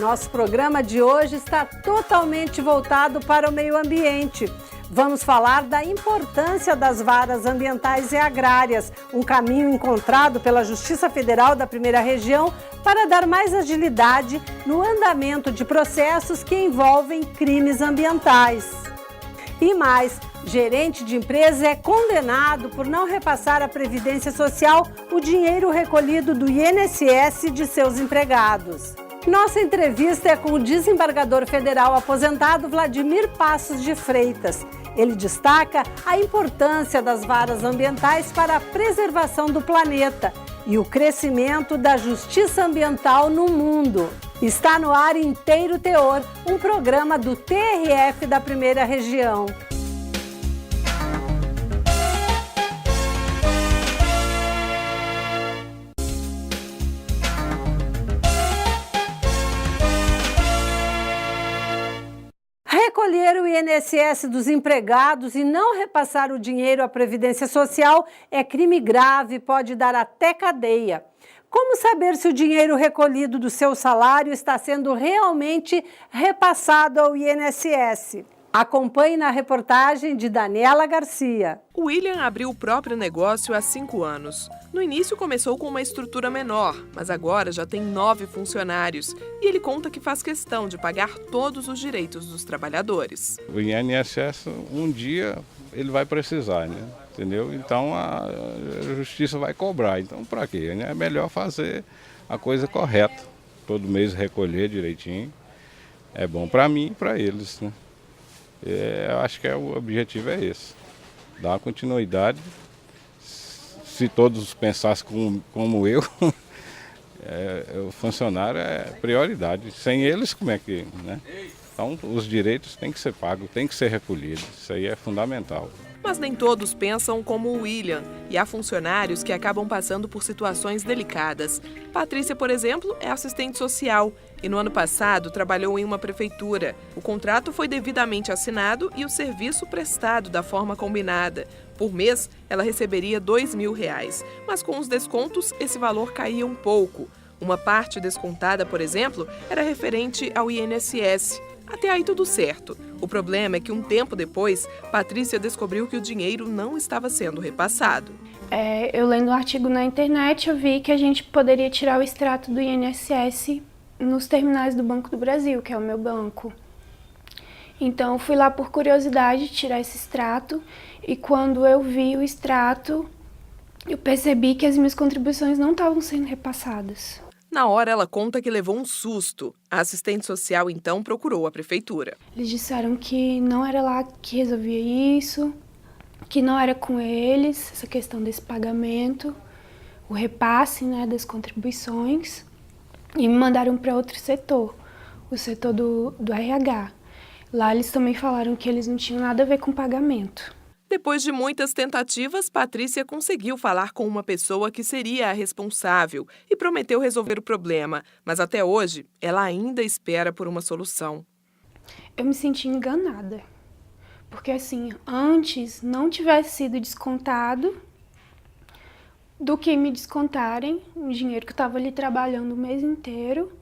Nosso programa de hoje está totalmente voltado para o meio ambiente. Vamos falar da importância das varas ambientais e agrárias, um caminho encontrado pela Justiça Federal da Primeira Região para dar mais agilidade no andamento de processos que envolvem crimes ambientais. E mais, gerente de empresa é condenado por não repassar à Previdência Social o dinheiro recolhido do INSS de seus empregados. Nossa entrevista é com o desembargador federal aposentado Vladimir Passos de Freitas. Ele destaca a importância das varas ambientais para a preservação do planeta e o crescimento da justiça ambiental no mundo. Está no ar Inteiro Teor, um programa do TRF da Primeira Região. Recolher o INSS dos empregados e não repassar o dinheiro à Previdência Social é crime grave e pode dar até cadeia. Como saber se o dinheiro recolhido do seu salário está sendo realmente repassado ao INSS? Acompanhe na reportagem de Daniela Garcia. O William abriu o próprio negócio há 5 anos. No início começou com uma estrutura menor, mas agora já tem 9 funcionários. E ele conta que faz questão de pagar todos os direitos dos trabalhadores. O INSS, um dia, ele vai precisar, né? Entendeu? Então a justiça vai cobrar. Então para quê? É melhor fazer a coisa correta. Todo mês recolher direitinho. É bom para mim e para eles, né? Eu acho que o objetivo é esse, dar continuidade. Se todos pensassem como eu, o funcionário é prioridade. Sem eles, como é que, né? Então, os direitos têm que ser pagos, têm que ser recolhidos. Isso aí é fundamental. Mas nem todos pensam como o William, e há funcionários que acabam passando por situações delicadas. Patrícia, por exemplo, é assistente social e no ano passado trabalhou em uma prefeitura. O contrato foi devidamente assinado e o serviço prestado da forma combinada. Por mês, ela receberia R$2.000, mas com os descontos esse valor caía um pouco. Uma parte descontada, por exemplo, era referente ao INSS. Até aí tudo certo. O problema é que um tempo depois, Patrícia descobriu que o dinheiro não estava sendo repassado. Eu lendo um artigo na internet, eu vi que a gente poderia tirar o extrato do INSS nos terminais do Banco do Brasil, que é o meu banco. Então eu fui lá por curiosidade tirar esse extrato e quando eu vi o extrato, eu percebi que as minhas contribuições não estavam sendo repassadas. Na hora, ela conta que levou um susto. A assistente social, então, procurou a prefeitura. Eles disseram que não era lá que resolvia isso, que não era com eles, essa questão desse pagamento, o repasse, né, das contribuições, e me mandaram para outro setor, o setor do RH. Lá eles também falaram que eles não tinham nada a ver com pagamento. Depois de muitas tentativas, Patrícia conseguiu falar com uma pessoa que seria a responsável e prometeu resolver o problema, mas até hoje ela ainda espera por uma solução. Eu me senti enganada, porque assim, antes não tivesse sido descontado do que me descontarem o dinheiro que eu estava ali trabalhando o mês inteiro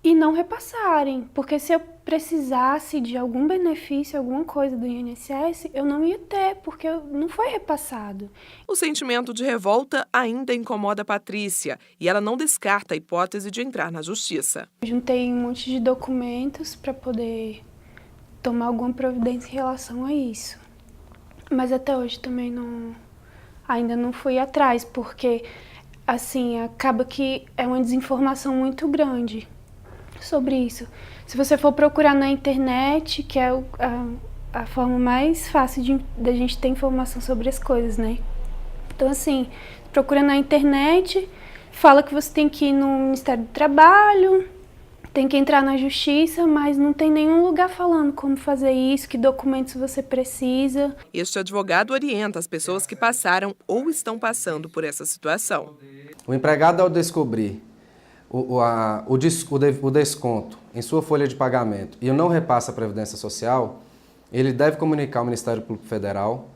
e não repassarem, porque se eu precisasse de algum benefício, alguma coisa do INSS, eu não ia ter, porque não foi repassado. O sentimento de revolta ainda incomoda a Patrícia e ela não descarta a hipótese de entrar na justiça. Juntei um monte de documentos para poder tomar alguma providência em relação a isso. Mas até hoje também ainda não fui atrás, porque assim, acaba que é uma desinformação muito grande sobre isso. Se você for procurar na internet, que é a forma mais fácil da gente ter informação sobre as coisas, né? Então, assim, procura na internet, fala que você tem que ir no Ministério do Trabalho, tem que entrar na Justiça, mas não tem nenhum lugar falando como fazer isso, que documentos você precisa. Este advogado orienta as pessoas que passaram ou estão passando por essa situação. O empregado, ao descobrir o desconto em sua folha de pagamento e não repassa a Previdência Social, ele deve comunicar ao Ministério Público Federal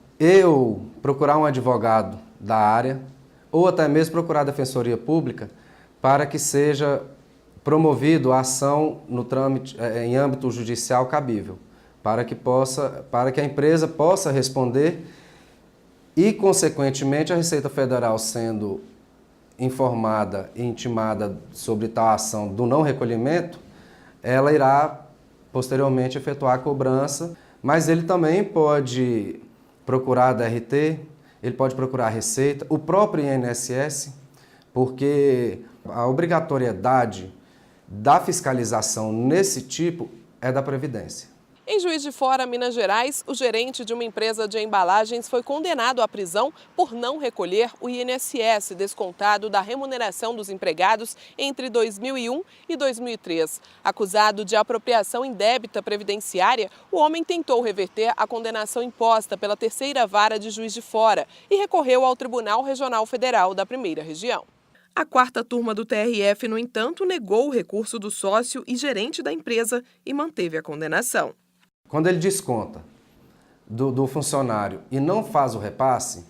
ou procurar um advogado da área ou até mesmo procurar a Defensoria Pública para que seja promovido a ação no trâmite em âmbito judicial cabível, para que a empresa possa responder e, consequentemente, a Receita Federal sendo informada e intimada sobre tal ação do não recolhimento, ela irá posteriormente efetuar a cobrança, mas ele também pode procurar a DRT, ele pode procurar a Receita, o próprio INSS, porque a obrigatoriedade da fiscalização nesse tipo é da Previdência. Em Juiz de Fora, Minas Gerais, o gerente de uma empresa de embalagens foi condenado à prisão por não recolher o INSS descontado da remuneração dos empregados entre 2001 e 2003. Acusado de apropriação indébita previdenciária, o homem tentou reverter a condenação imposta pela terceira vara de Juiz de Fora e recorreu ao Tribunal Regional Federal da Primeira Região. A quarta turma do TRF, no entanto, negou o recurso do sócio e gerente da empresa e manteve a condenação. Quando ele desconta do funcionário e não faz o repasse,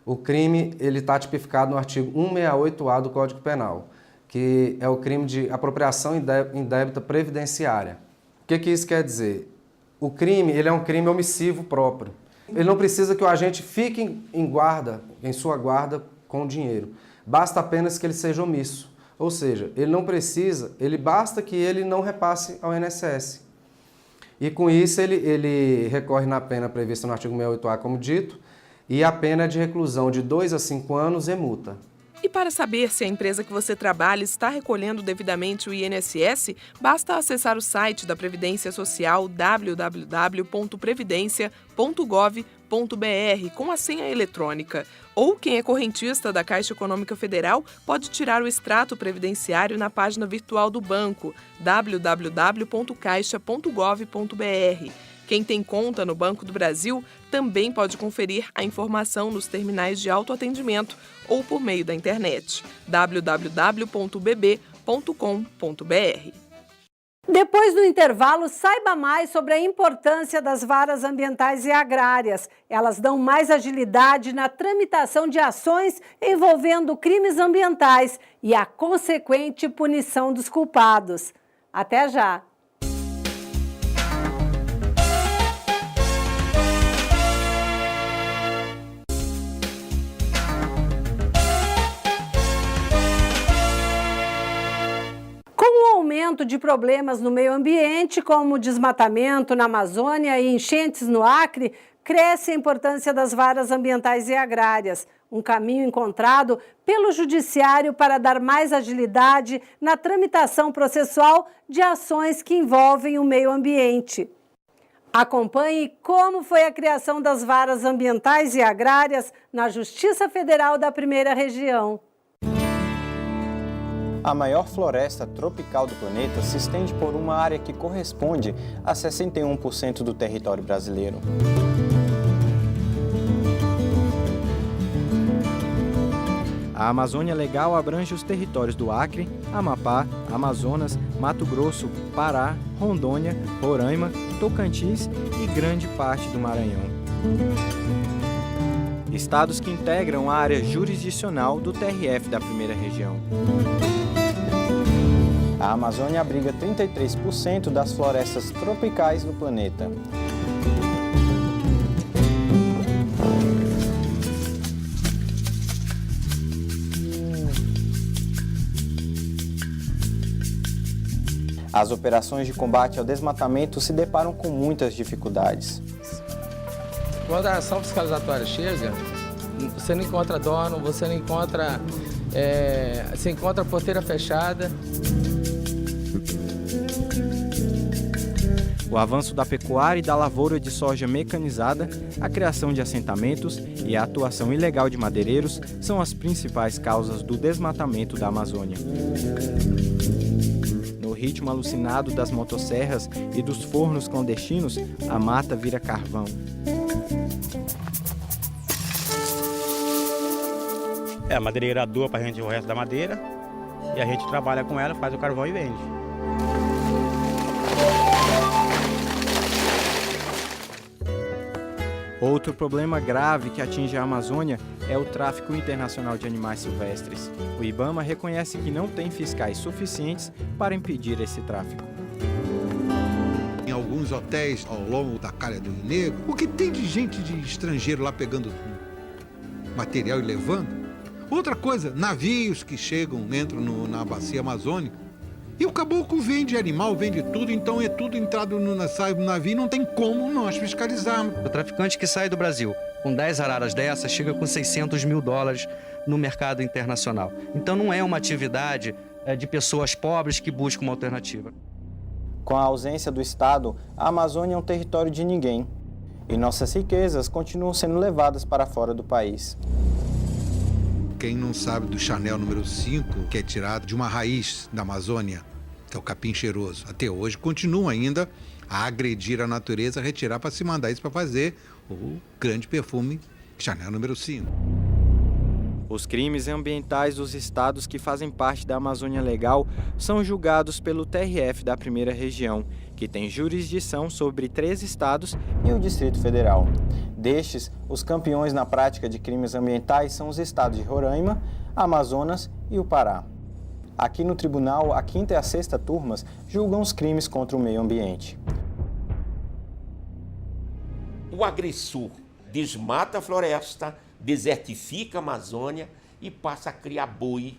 o crime está tipificado no artigo 168A do Código Penal, que é o crime de apropriação indébita previdenciária. O que isso quer dizer? O crime é um crime omissivo próprio. Ele não precisa que o agente fique em sua guarda com o dinheiro. Basta apenas que ele seja omisso. Ou seja, basta que ele não repasse ao INSS. E com isso ele recorre na pena prevista no artigo 68A, como dito, e a pena é de reclusão de 2 a 5 anos e multa. E para saber se a empresa que você trabalha está recolhendo devidamente o INSS, basta acessar o site da Previdência Social www.previdencia.gov.br com a senha eletrônica. Ou quem é correntista da Caixa Econômica Federal pode tirar o extrato previdenciário na página virtual do banco www.caixa.gov.br. Quem tem conta no Banco do Brasil também pode conferir a informação nos terminais de autoatendimento ou por meio da internet www.bb.com.br. Depois do intervalo, saiba mais sobre a importância das varas ambientais e agrárias. Elas dão mais agilidade na tramitação de ações envolvendo crimes ambientais e a consequente punição dos culpados. Até já! Aumento de problemas no meio ambiente, como desmatamento na Amazônia e enchentes no Acre, cresce a importância das varas ambientais e agrárias, um caminho encontrado pelo Judiciário para dar mais agilidade na tramitação processual de ações que envolvem o meio ambiente. Acompanhe como foi a criação das varas ambientais e agrárias na Justiça Federal da Primeira Região. A maior floresta tropical do planeta se estende por uma área que corresponde a 61% do território brasileiro. A Amazônia Legal abrange os territórios do Acre, Amapá, Amazonas, Mato Grosso, Pará, Rondônia, Roraima, Tocantins e grande parte do Maranhão. Estados que integram a área jurisdicional do TRF da Primeira Região. A Amazônia abriga 33% das florestas tropicais do planeta. As operações de combate ao desmatamento se deparam com muitas dificuldades. Quando a ação fiscalizatória chega, você não encontra dono, você não encontra, você encontra a porteira fechada. O avanço da pecuária e da lavoura de soja mecanizada, a criação de assentamentos e a atuação ilegal de madeireiros são as principais causas do desmatamento da Amazônia. No ritmo alucinado das motosserras e dos fornos clandestinos, a mata vira carvão. A madeireira doa para a gente o resto da madeira e a gente trabalha com ela, faz o carvão e vende. Outro problema grave que atinge a Amazônia é o tráfico internacional de animais silvestres. O IBAMA reconhece que não tem fiscais suficientes para impedir esse tráfico. Em alguns hotéis ao longo da Calha do Rio Negro, o que tem de gente de estrangeiro lá pegando material e levando? Outra coisa, navios que chegam, entram na bacia amazônica. E o caboclo vende animal, vende tudo, então é tudo entrado sai no navio, não tem como nós fiscalizarmos. O traficante que sai do Brasil com 10 araras dessas chega com 600 mil dólares no mercado internacional. Então não é uma atividade de pessoas pobres que buscam uma alternativa. Com a ausência do Estado, a Amazônia é um território de ninguém. E nossas riquezas continuam sendo levadas para fora do país. Quem não sabe do Chanel número 5, que é tirado de uma raiz da Amazônia, que é o capim cheiroso, até hoje continua ainda a agredir a natureza, a retirar para se mandar isso para fazer o grande perfume Chanel número 5. Os crimes ambientais dos estados que fazem parte da Amazônia Legal são julgados pelo TRF da Primeira Região, que tem jurisdição sobre 3 estados e o Distrito Federal. Destes, os campeões na prática de crimes ambientais são os estados de Roraima, Amazonas e o Pará. Aqui no tribunal, a 5ª e a 6ª turmas julgam os crimes contra o meio ambiente. O agressor desmata a floresta, desertifica a Amazônia e passa a criar boi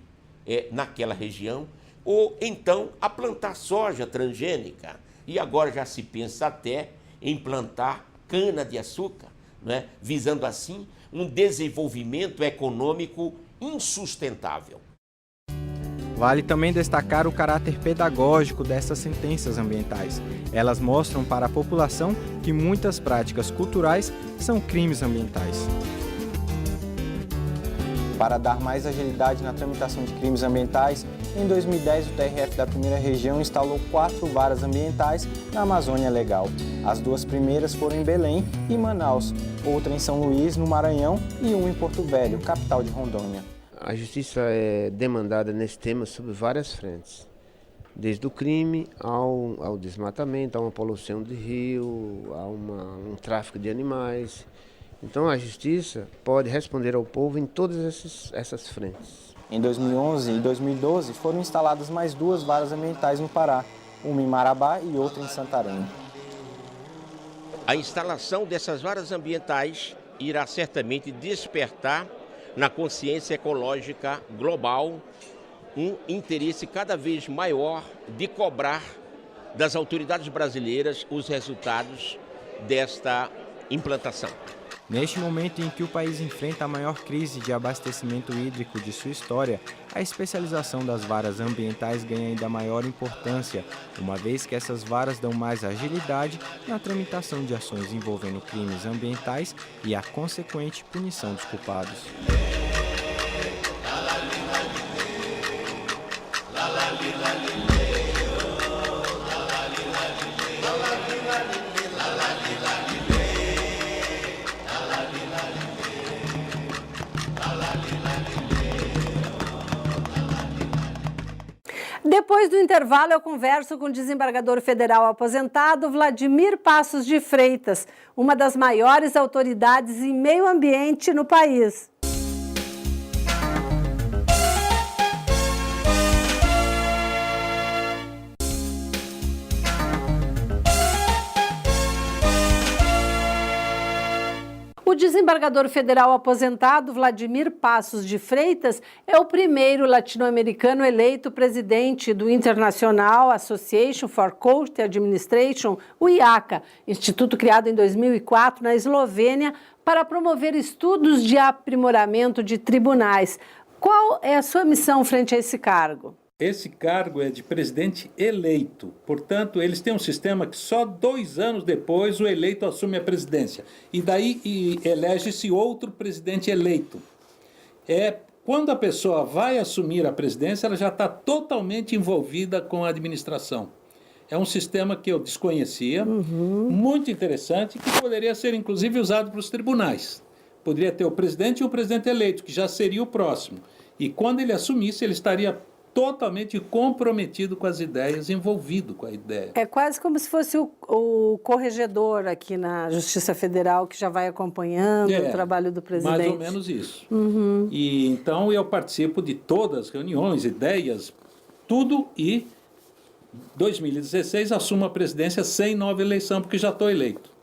naquela região, ou então a plantar soja transgênica. E agora já se pensa até em plantar cana-de-açúcar, né? Visando assim um desenvolvimento econômico insustentável. Vale também destacar o caráter pedagógico dessas sentenças ambientais. Elas mostram para a população que muitas práticas culturais são crimes ambientais. Para dar mais agilidade na tramitação de crimes ambientais, em 2010 o TRF da Primeira Região instalou 4 varas ambientais na Amazônia Legal. As 2 primeiras foram em Belém e Manaus, outra em São Luís, no Maranhão, e uma em Porto Velho, capital de Rondônia. A justiça é demandada nesse tema sobre várias frentes, desde o crime ao desmatamento, a uma poluição de rio, a um tráfico de animais. Então a justiça pode responder ao povo em todas essas frentes. Em 2011 e 2012 foram instaladas mais 2 varas ambientais no Pará, uma em Marabá e outra em Santarém. A instalação dessas varas ambientais irá certamente despertar na consciência ecológica global um interesse cada vez maior de cobrar das autoridades brasileiras os resultados desta implantação. Neste momento em que o país enfrenta a maior crise de abastecimento hídrico de sua história, a especialização das varas ambientais ganha ainda maior importância, uma vez que essas varas dão mais agilidade na tramitação de ações envolvendo crimes ambientais e a consequente punição dos culpados. Depois do intervalo, eu converso com o desembargador federal aposentado Vladimir Passos de Freitas, uma das maiores autoridades em meio ambiente no país. O desembargador federal aposentado Vladimir Passos de Freitas é o primeiro latino-americano eleito presidente do International Association for Court Administration, o IACA, instituto criado em 2004 na Eslovênia para promover estudos de aprimoramento de tribunais. Qual é a sua missão frente a esse cargo? Esse cargo é de presidente eleito, portanto, eles têm um sistema que só 2 anos depois o eleito assume a presidência. E daí elege-se outro presidente eleito. Quando a pessoa vai assumir a presidência, ela já está totalmente envolvida com a administração. É um sistema que eu desconhecia, muito interessante, que poderia ser inclusive usado para os tribunais. Poderia ter o presidente e o presidente eleito, que já seria o próximo. E quando ele assumisse, ele estaria totalmente comprometido com as ideias, envolvido com a ideia. É quase como se fosse o corregedor aqui na Justiça Federal, que já vai acompanhando o trabalho do presidente. Mais ou menos isso. Uhum. E então eu participo de todas as reuniões, ideias, tudo, e 2016 assumo a presidência sem nova eleição, porque já estou eleito.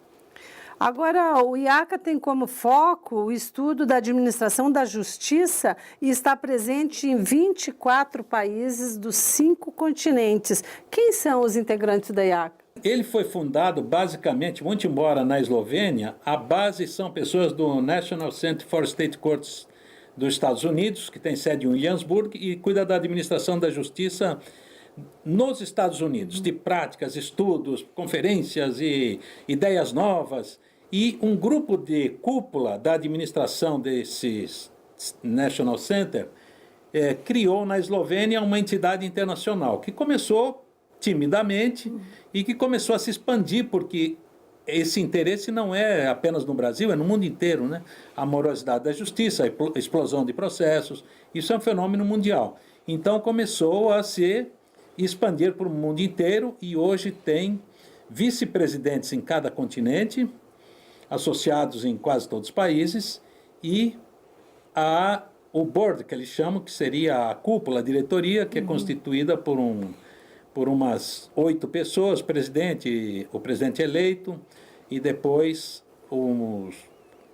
Agora, o IACA tem como foco o estudo da administração da justiça e está presente em 24 países dos 5 continentes. Quem são os integrantes da IACA? Ele foi fundado basicamente, muito embora na Eslovênia, a base são pessoas do National Center for State Courts dos Estados Unidos, que tem sede em Williamsburg e cuida da administração da justiça nos Estados Unidos, de práticas, estudos, conferências e ideias novas. E um grupo de cúpula da administração desses National Center criou na Eslovênia uma entidade internacional que começou timidamente e que começou a se expandir, porque esse interesse não é apenas no Brasil, é no mundo inteiro, né? A morosidade da justiça, a explosão de processos, isso é um fenômeno mundial. Então começou a se expandir para o mundo inteiro e hoje tem vice-presidentes em cada continente, associados em quase todos os países, e o board, que eles chamam, que seria a cúpula, a diretoria, que é constituída por umas 8 pessoas, o presidente eleito, e depois o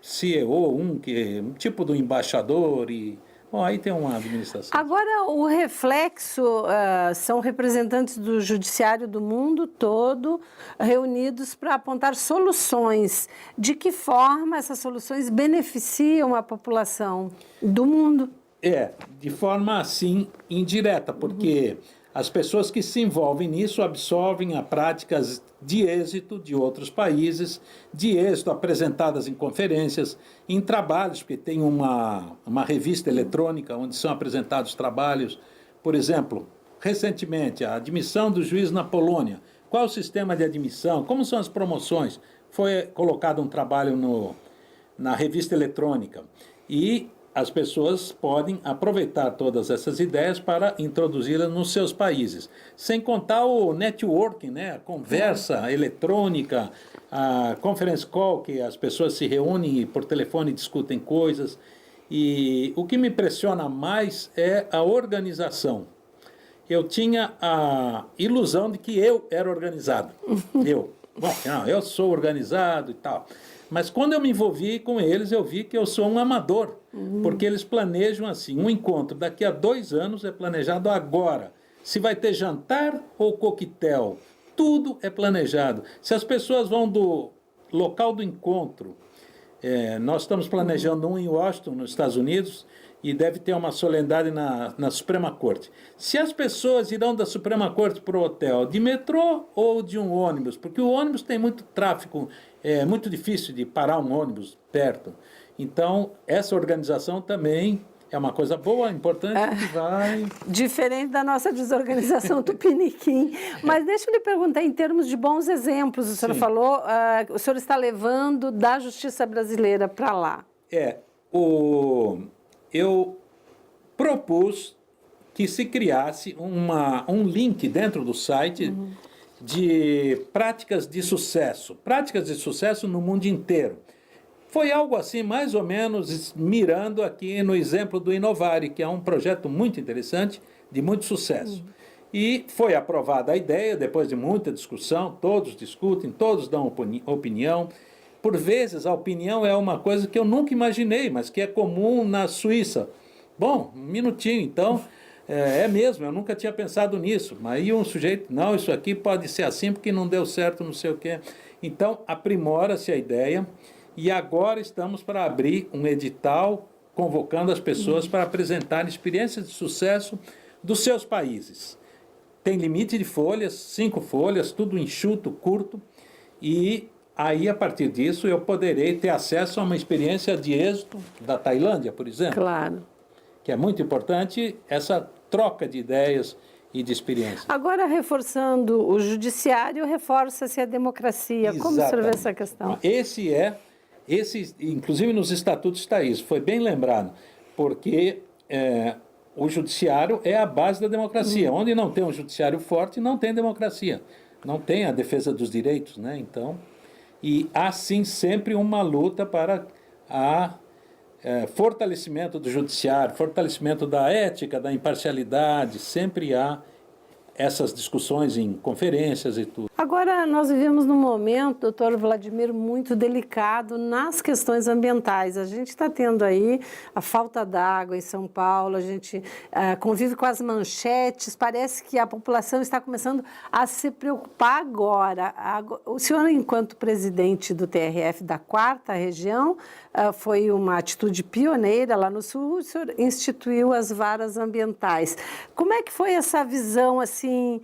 CEO, que é um tipo do embaixador, e bom, aí tem uma administração. Agora, o reflexo são representantes do judiciário do mundo todo reunidos para apontar soluções. De que forma essas soluções beneficiam a população do mundo? De forma, assim, indireta, porque as pessoas que se envolvem nisso absorvem as práticas de êxito de outros países, de êxito apresentadas em conferências, em trabalhos, porque tem uma revista eletrônica onde são apresentados trabalhos. Por exemplo, recentemente, a admissão do juiz na Polônia. Qual o sistema de admissão? Como são as promoções? Foi colocado um trabalho na revista eletrônica. E as pessoas podem aproveitar todas essas ideias para introduzi-las nos seus países. Sem contar o networking, né? A conversa eletrônica, a conference call, que as pessoas se reúnem e por telefone discutem coisas. E o que me impressiona mais é a organização. Eu tinha a ilusão de que eu era organizado. Eu sou organizado e tal. Mas quando eu me envolvi com eles, eu vi que eu sou um amador, porque eles planejam assim, um encontro daqui a 2 anos é planejado agora. Se vai ter jantar ou coquetel, tudo é planejado. Se as pessoas vão do local do encontro, nós estamos planejando um em Washington, nos Estados Unidos, e deve ter uma solenidade na Suprema Corte. Se as pessoas irão da Suprema Corte para o hotel, de metrô ou de um ônibus, porque o ônibus tem muito tráfego, é muito difícil de parar um ônibus perto. Então, essa organização também é uma coisa boa, importante, que vai... Diferente da nossa desorganização tupiniquim. Mas deixa eu lhe perguntar, em termos de bons exemplos, o senhor falou, o senhor está levando da justiça brasileira para lá. Eu propus que se criasse um link dentro do site de práticas de sucesso no mundo inteiro. Foi algo assim, mais ou menos, mirando aqui no exemplo do Inovare, que é um projeto muito interessante, de muito sucesso. E foi aprovada a ideia, depois de muita discussão, todos discutem, todos dão opinião. Por vezes, a opinião é uma coisa que eu nunca imaginei, mas que é comum na Suíça. Bom, um minutinho, então, é mesmo, eu nunca tinha pensado nisso. Mas aí um sujeito, não, isso aqui pode ser assim porque não deu certo, não sei o quê. Então, aprimora-se a ideia e agora estamos para abrir um edital convocando as pessoas para apresentarem experiências de sucesso dos seus países. Tem limite de folhas, 5 folhas, tudo enxuto, curto, e aí, a partir disso, eu poderei ter acesso a uma experiência de êxito da Tailândia, por exemplo. Claro. Que é muito importante essa troca de ideias e de experiências. Agora, reforçando o judiciário, reforça-se a democracia. Exatamente. Como o senhor vê essa questão? Inclusive nos estatutos está isso, foi bem lembrado, porque o judiciário é a base da democracia. Onde não tem um judiciário forte, não tem democracia. Não tem a defesa dos direitos, né? Então, e há sim sempre uma luta para fortalecimento do judiciário, fortalecimento da ética, da imparcialidade, sempre há essas discussões em conferências e tudo. Agora, nós vivemos num momento, doutor Vladimir, muito delicado nas questões ambientais. A gente está tendo aí a falta d'água em São Paulo, a gente convive com as manchetes, parece que a população está começando a se preocupar agora. O senhor, enquanto presidente do TRF da 4ª Região, foi uma atitude pioneira lá no Sul, o senhor instituiu as varas ambientais. Como é que foi essa visão, assim,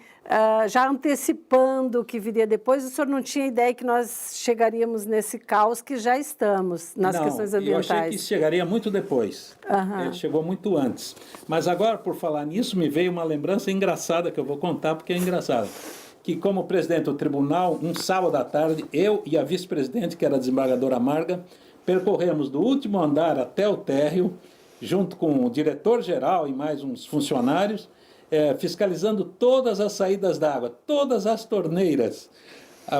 já antecipando o que viria depois? O senhor não tinha ideia que nós chegaríamos nesse caos que já estamos nas questões ambientais? Eu achei que chegaria muito depois. Ele chegou muito antes. Mas agora, por falar nisso, me veio uma lembrança engraçada que eu vou contar, porque é engraçada. Que, como presidente do tribunal, um sábado à tarde, eu e a vice-presidente, que era a desembargadora Marga, percorremos do último andar até o térreo, junto com o diretor-geral e mais uns funcionários, fiscalizando todas as saídas d'água, todas as torneiras,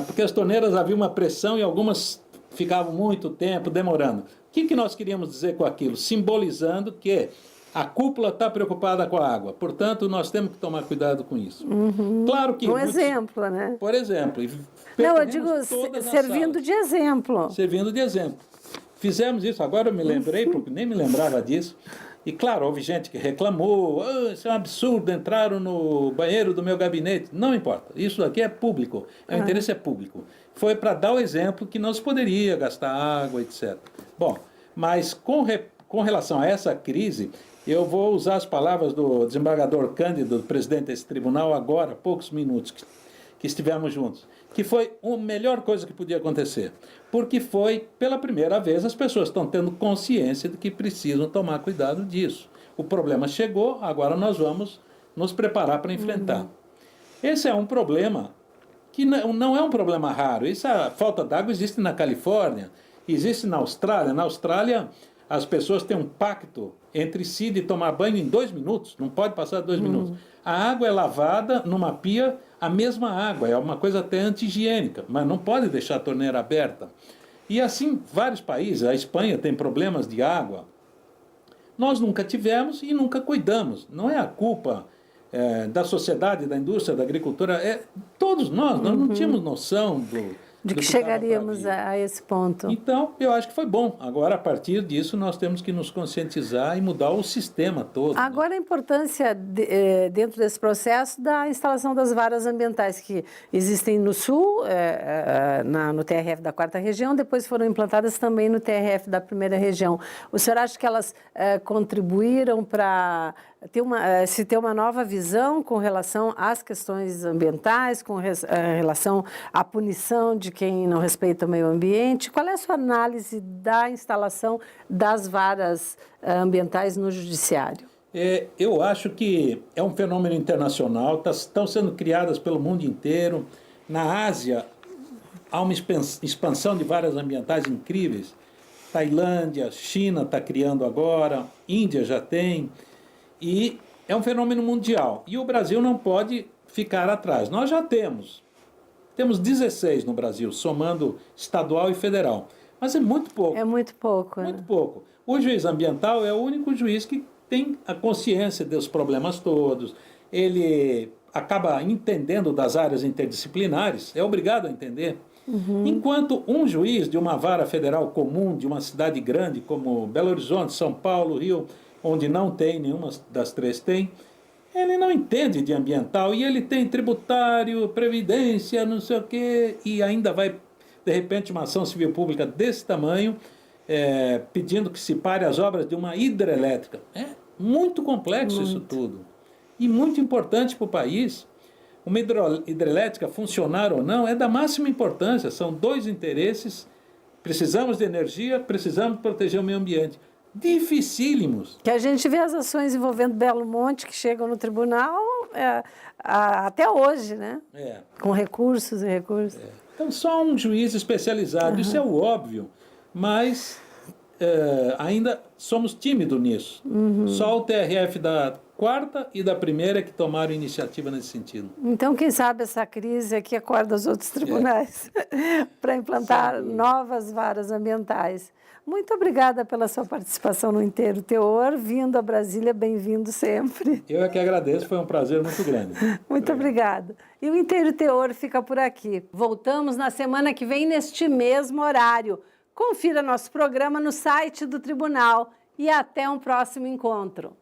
porque as torneiras havia uma pressão e algumas ficavam muito tempo demorando. O que nós queríamos dizer com aquilo? Simbolizando que a cúpula está preocupada com a água, portanto, nós temos que tomar cuidado com isso. Claro que... exemplo, né? Por exemplo. Não, eu digo servindo de exemplo. Servindo de exemplo. Fizemos isso, agora eu me lembrei, porque nem me lembrava disso. E, claro, houve gente que reclamou, isso é um absurdo, entraram no banheiro do meu gabinete. Não importa, isso aqui é público, o interesse é público. Foi para dar o exemplo que não se poderia gastar água, etc. Bom, mas com relação a essa crise, eu vou usar as palavras do desembargador Cândido, do presidente desse tribunal, agora, há poucos minutos que estivemos juntos, que foi a melhor coisa que podia acontecer, porque foi, pela primeira vez, as pessoas estão tendo consciência de que precisam tomar cuidado disso. O problema chegou, agora nós vamos nos preparar para enfrentar. Esse é um problema que não é um problema raro. Essa falta d'água existe na Califórnia, existe na Austrália. Na Austrália, as pessoas têm um pacto entre si de tomar banho em 2 minutos, não pode passar 2 minutos. A água é lavada numa pia, a mesma água, é uma coisa até anti-higiênica, mas não pode deixar a torneira aberta. E assim, vários países, a Espanha tem problemas de água. Nós nunca tivemos e nunca cuidamos. Não é a culpa da sociedade, da indústria, da agricultura, todos nós não tínhamos noção de que chegaríamos a esse ponto. Então, eu acho que foi bom. Agora, a partir disso, nós temos que nos conscientizar e mudar o sistema todo. Agora, a importância, dentro desse processo, da instalação das varas ambientais que existem no Sul, no TRF da 4ª Região, depois foram implantadas também no TRF da 1ª Região. O senhor acha que elas contribuíram para ter uma nova visão com relação às questões ambientais, com relação à punição de quem não respeita o meio ambiente? Qual é a sua análise da instalação das varas ambientais no judiciário? Eu acho que é um fenômeno internacional, estão sendo criadas pelo mundo inteiro. Na Ásia, há uma expansão de varas ambientais incríveis. Tailândia, China está criando agora, Índia já tem. E é um fenômeno mundial. E o Brasil não pode ficar atrás. Nós já temos 16 no Brasil, somando estadual e federal. Mas é muito pouco. É muito pouco. Muito pouco. O juiz ambiental é o único juiz que tem a consciência dos problemas todos. Ele acaba entendendo das áreas interdisciplinares, é obrigado a entender. Enquanto um juiz de uma vara federal comum, de uma cidade grande como Belo Horizonte, São Paulo, Rio, onde não tem, nenhuma das 3 tem, ele não entende de ambiental e ele tem tributário, previdência, não sei o quê, e ainda vai, de repente, uma ação civil pública desse tamanho, pedindo que se pare as obras de uma hidrelétrica. É muito complexo isso tudo e muito importante para o país. Uma hidrelétrica, funcionar ou não, é da máxima importância, são 2 interesses, precisamos de energia, precisamos proteger o meio ambiente. Dificílimos. Que a gente vê as ações envolvendo Belo Monte que chegam no tribunal até hoje, né? Com recursos e recursos. Então, só um juiz especializado, isso é o óbvio, mas ainda somos tímidos nisso. Só o TRF da 4ª e da 1ª que tomaram iniciativa nesse sentido. Então, quem sabe essa crise aqui acorda os outros tribunais para implantar novas varas ambientais. Muito obrigada pela sua participação no Inteiro Teor. Vindo a Brasília, bem-vindo sempre. Eu é que agradeço, foi um prazer muito grande. Muito obrigada. E o Inteiro Teor fica por aqui. Voltamos na semana que vem, neste mesmo horário. Confira nosso programa no site do Tribunal e até um próximo encontro.